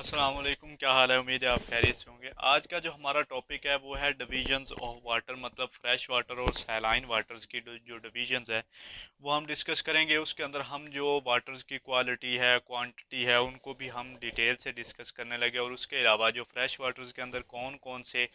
अस्सलाम वालेकुम, क्या हाल है। उम्मीद है आप खैरियत से होंगे। आज का जो हमारा टॉपिक है वो है डिवीजंस ऑफ वाटर, मतलब फ्रेश वाटर और सैलाइन वाटर्स की जो डिवीजंस है वो हम डिस्कस करेंगे। उसके अंदर हम जो वाटर्स की क्वालिटी है, क्वांटिटी है, उनको भी हम डिटेल से डिस्कस करने लगे। और उसके अलावा जो फ्रेश वाटर्स के अंदर कौन कौन से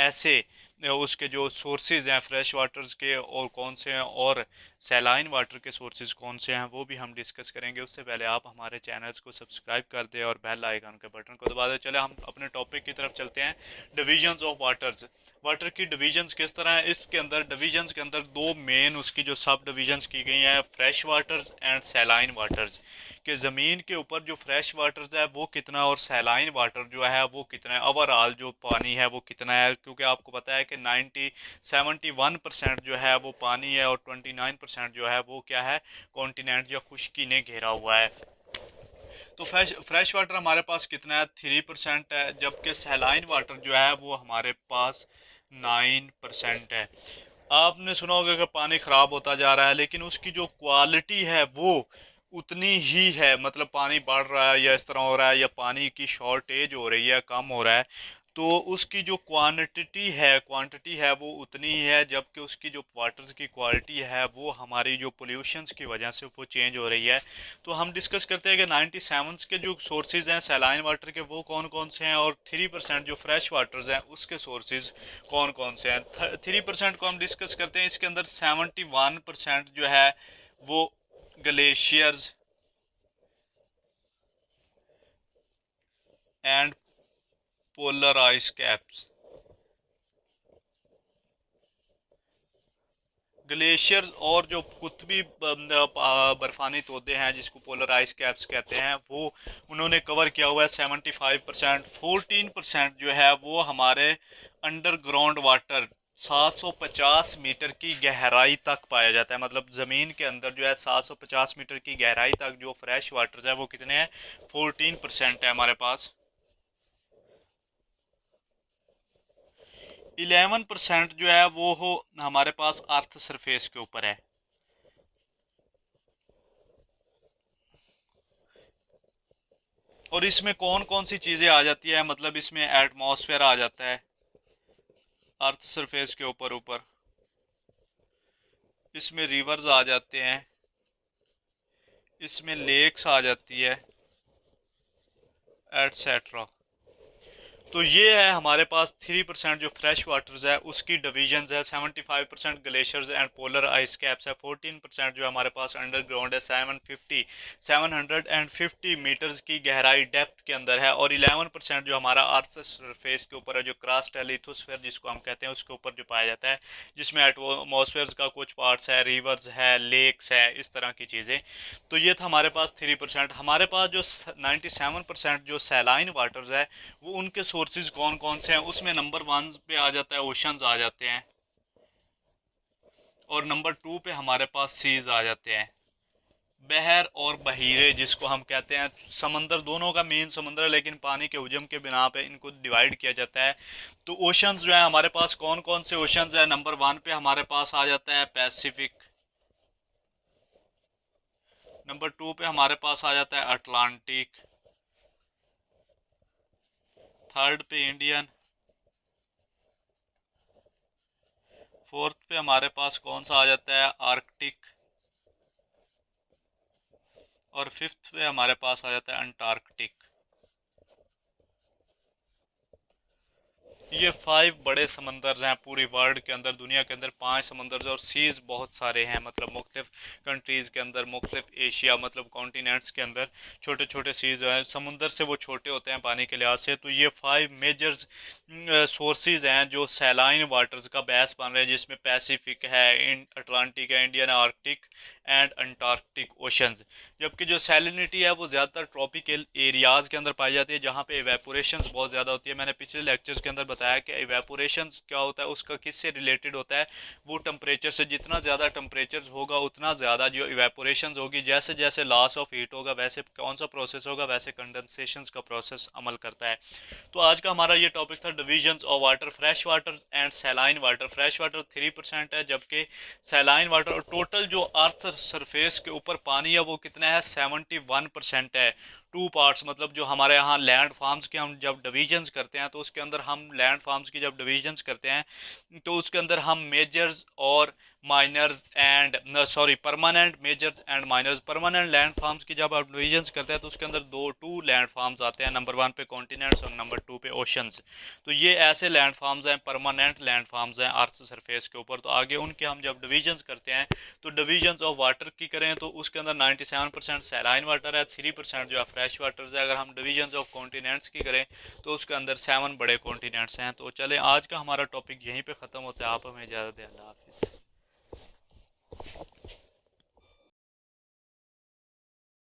ऐसे उसके जो सोर्सेज हैं फ्रेश वाटर्स के और कौन से हैं, और सैलाइन वाटर के सोर्सेज कौन से हैं, वो भी हम डिस्कस करेंगे। उससे पहले आप हमारे चैनल्स को सब्सक्राइब कर दें और बेल आइकन के बटन को दबा दें। चले हम अपने टॉपिक की तरफ चलते हैं। डिवीजंस ऑफ वाटर्स, वाटर की डिवीजंस किस तरह है। इसके अंदर डिवीजंस के अंदर दो मेन उसकी जो सब डिवीजंस की गई हैं, fresh waters and saline waters. कि ज़मीन के ऊपर जो फ्रेश वाटर्स है वो कितना, और सैलाइन वाटर जो है वो कितना है, ओवरऑल जो पानी है वो कितना है। क्योंकि आपको पता है कि 71% जो है वो पानी है और 29% जो है वो क्या है, कॉन्टिनेंट या खुश्की ने घेरा हुआ है। तो फ्रेश वाटर हमारे पास कितना है, 3% है, जबकि सैलाइन वाटर जो है वो हमारे पास 9% है। आपने सुना होगा कि पानी ख़राब होता जा रहा है, लेकिन उसकी जो क्वालिटी है वो उतनी ही है। मतलब पानी बढ़ रहा है या इस तरह हो रहा है, या पानी की शॉर्टेज हो रही है, कम हो रहा है, तो उसकी जो क्वांटिटी है वो उतनी ही है। जबकि उसकी जो वाटर्स की क्वालिटी है वो हमारी जो पोल्यूशंस की वजह से वो चेंज हो रही है। तो हम डिस्कस करते हैं कि 97 के जो सोर्सेज हैं सैलाइन वाटर के वो कौन कौन से हैं, और 3% जो फ्रेश वाटर्स हैं उसके सोर्सेज कौन कौन से हैं। 3% को हम डिस्कस करते हैं। इसके अंदर 71% जो है वो glaciers and polar ice caps, glaciers और जो कुतबी बर्फानी तोदे हैं जिसको पोलर आइस कैप्स कहते हैं, वो उन्होंने कवर किया हुआ है 75%। 14% जो है वो हमारे अंडरग्राउंड वाटर 750 मीटर की गहराई तक पाया जाता है। मतलब ज़मीन के अंदर जो है 750 मीटर की गहराई तक जो फ्रेश वाटर है वो कितने हैं, 14% है हमारे पास। 11% जो है वो हो हमारे पास अर्थ सरफेस के ऊपर है। और इसमें कौन कौन सी चीज़ें आ जाती है, मतलब इसमें एटमॉस्फेयर आ जाता है अर्थ सरफेस के ऊपर ऊपर, इसमें रिवर्स आ जाते हैं, इसमें लेक्स आ जाती है, एटसेट्रा। तो ये है हमारे पास 3% जो फ्रेश वाटर्स है उसकी डिवीजन है। 75% glaciers and polar ice caps है। 14% जो हमारे पास अंडरग्राउंड है, 750 मीटर्स की गहराई डेप्थ के अंदर है। और 11% जो हमारा अर्थ सरफेस के ऊपर है, जो क्रस्ट है, लिथोस्फीयर जिसको हम कहते हैं, उसके ऊपर जो पाया जाता है, जिसमें एटमॉस्फेयर का कुछ पार्ट्स है, रिवर्स है, लेक्स है, इस तरह की चीज़ें। तो ये था हमारे पास 3%। हमारे पास जो 97% जो सैलाइन वाटर्स है वो उनके सोर्सेज कौन कौन से हैं, उसमें नंबर 1 पे आ जाता है ओशंस आ जाते हैं, और नंबर 2 पे हमारे पास सीज आ जाते हैं। बहर और बहीरे जिसको हम कहते हैं, समंदर दोनों का मेन समंदर है, लेकिन पानी के हजम के बिना पे इनको डिवाइड किया जाता है। तो ओशंस जो है हमारे पास कौन कौन से ओशंस है, नंबर 1 पे हमारे पास आ जाता है पैसिफिक, नंबर 2 पे हमारे पास आ जाता है अटलांटिक, थर्ड पे इंडियन, फोर्थ पे हमारे पास कौन सा आ जाता है, आर्कटिक, और फिफ्थ पे हमारे पास आ जाता है अंटार्कटिक। ये 5 बड़े समंदर हैं पूरी वर्ल्ड के अंदर। दुनिया के अंदर 5 समंदर हैं, और सीज बहुत सारे हैं, मतलब मुख्तलिफ कंट्रीज़ के अंदर, मुख्तलिफ एशिया मतलब कॉन्टिनेंट्स के अंदर छोटे छोटे सीज हैं। समुंदर से वो छोटे होते हैं पानी के लिहाज से। तो ये 5 मेजर्स सोर्सेज हैं जो सैलाइन वाटर्स का बेस बन रहे हैं, जिसमें पैसिफिक है, अटलांटिक है, Indian, Arctic and Antarctic oceans. जबकि जो सैलिनिटी है वो ज़्यादातर ट्रॉपिकल एरियाज़ के अंदर पाई जाती है, जहाँ पे इवेपोरेशंस बहुत ज़्यादा होती है। मैंने पिछले लेक्चर्स के अंदर बताया कि इवेपोरेशंस क्या होता है, उसका किससे रिलेटेड होता है, वो टेम्परेचर से। जितना ज़्यादा टेम्परेचर होगा उतना ज़्यादा जो इवेपोरेशंस होगी, जैसे जैसे लॉस ऑफ हीट होगा वैसे कौन सा प्रोसेस होगा, वैसे कंडेंसेशंस का प्रोसेस अमल करता है। तो आज का हमारा ये टॉपिक था divisions of water, fresh water and saline water. Fresh water 3% है, जबकि सैलाइन वाटर, और टोटल जो अर्थ सरफेस के ऊपर पानी है वो कितना है, 71% है। 2 पार्ट्स मतलब जो हमारे यहाँ लैंड फार्म्स के हम जब डिवीजन्स करते हैं तो उसके अंदर हम लैंड फार्म्स की जब डिवीजन्स करते हैं तो उसके अंदर हम मेजर्स और minors and sorry permanent majors and minors, permanent landforms की जब आप डिवीजन्स करते हैं तो उसके अंदर टू लैंड फार्म्स आते हैं, नंबर 1 पे कॉन्टिनेंट्स और नंबर 2 पे ओशंस। तो ये ऐसे लैंड फार्म्स हैं, परमानेंट लैंड फार्म्स हैं अर्थ सरफेस के ऊपर। तो आगे उनके हम जब डिवीजन्स करते हैं तो डिवीजन्स ऑफ वाटर की करें तो उसके अंदर 97% सैलाइन वाटर है, 3% जो है फ्रेश वाटर है। अगर हम डिवीजन्स ऑफ कॉन्टिनेंट्स की करें तो उसके अंदर 7 बड़े कॉन्टिनेंट्स हैं। तो चलें आज का हमारा टॉपिक यहीं पे ख़त्म होता है। आप हमें इजाज़त दें, अल्लाह हाफिज़।